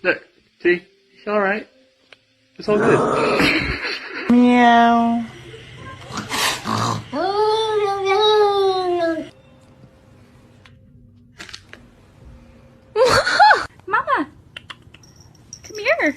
Look, see? It's alright. It's all good. Meow. Mama, come here.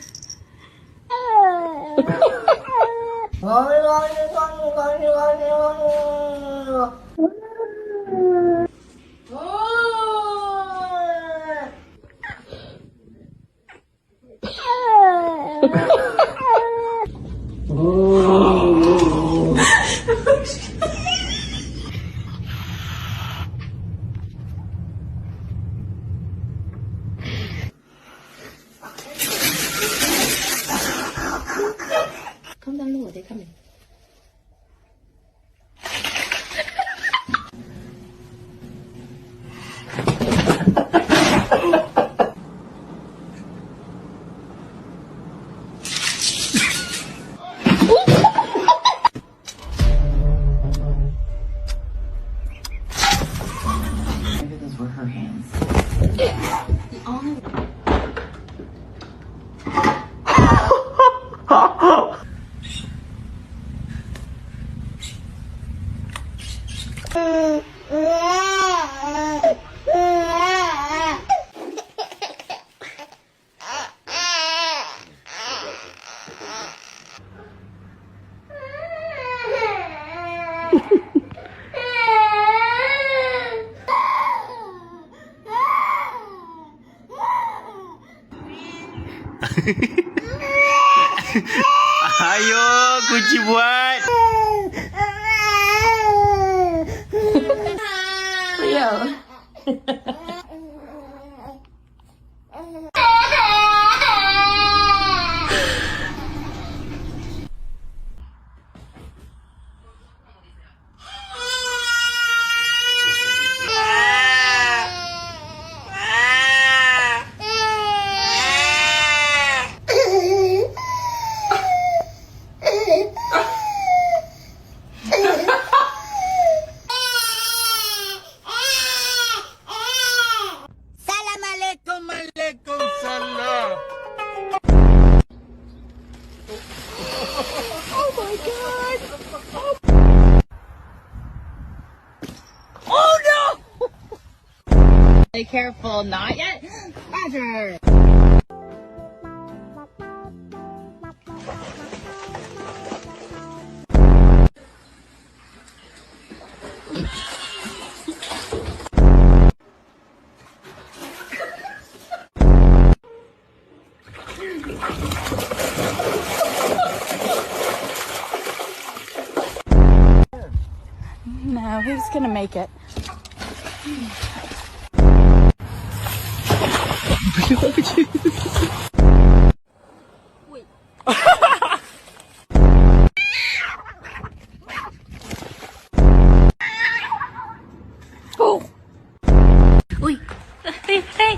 Come down lower, they're coming. Maybe those were her hands. Ayo, kunci buat. Leo. Be careful, not yet. Roger. No, he's gonna make it. Wait. Oh. Wait. Hey, hey.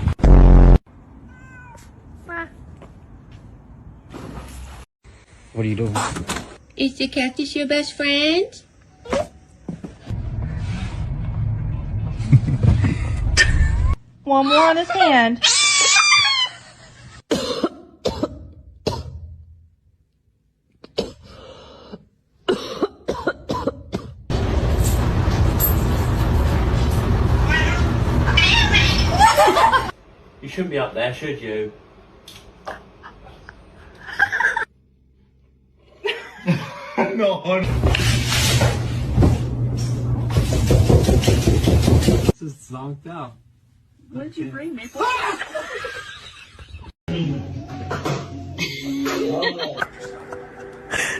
What are you doing? Is the cactus your best friend? One more on his hand. You shouldn't be up there, should you? No. This is zonked out. What did you bring me for?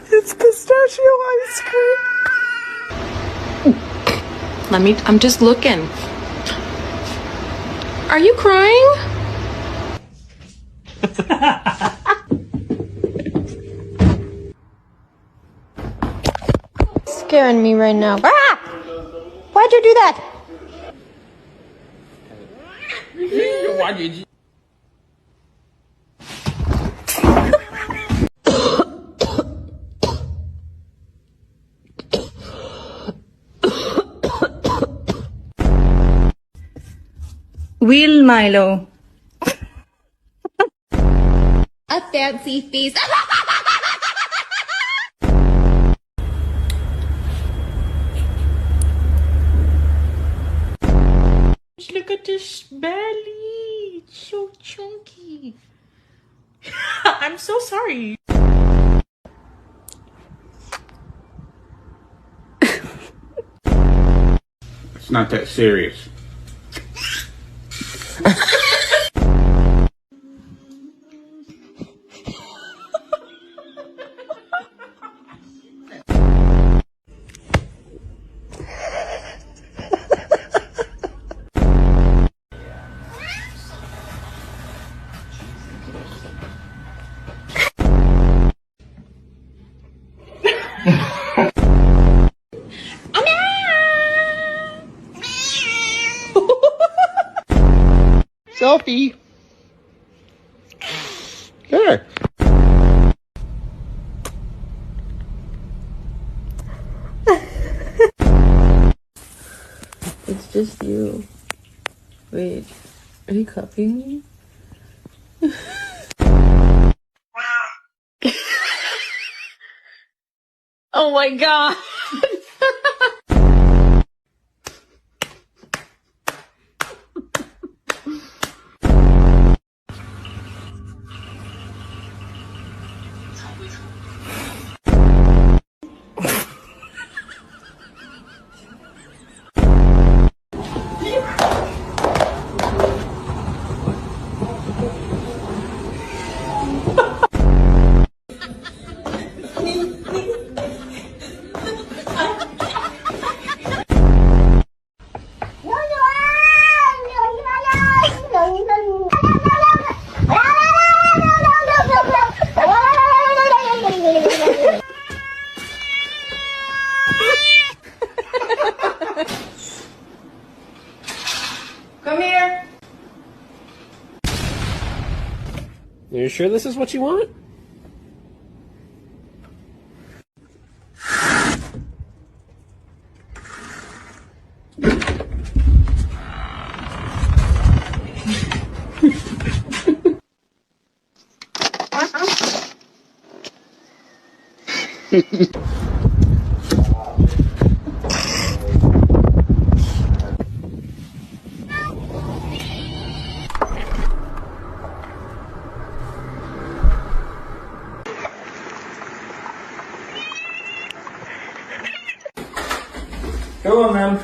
It's pistachio ice cream. I'm just looking. Are you crying? Scaring me right now. Ah! Why'd you do that? Will Milo. A fancy feast. Look at this belly. It's so chunky. I'm so sorry. It's not that serious. Selfie. There. It's just you. Wait, are you copying me? Oh my god! Come here. Are you sure this is what you want? Go on, then.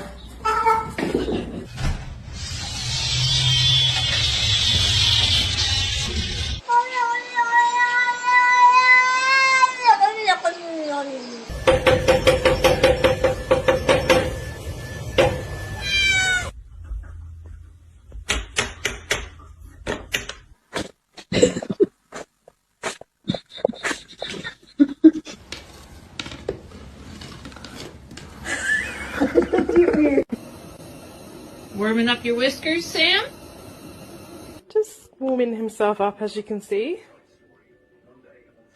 Warming up your whiskers, Sam? Just warming himself up, as you can see.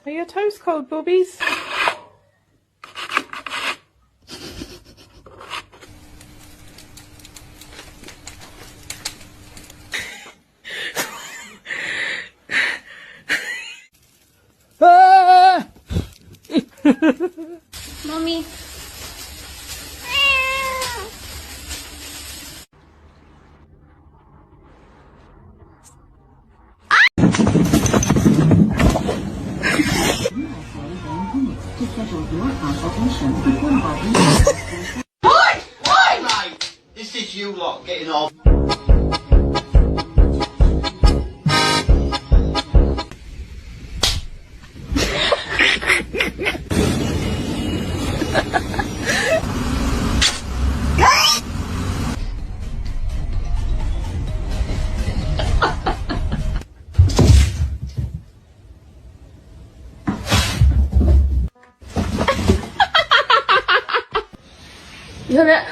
Are your toes cold, boobies? Ah! Mommy. This is you lot getting off. You're not.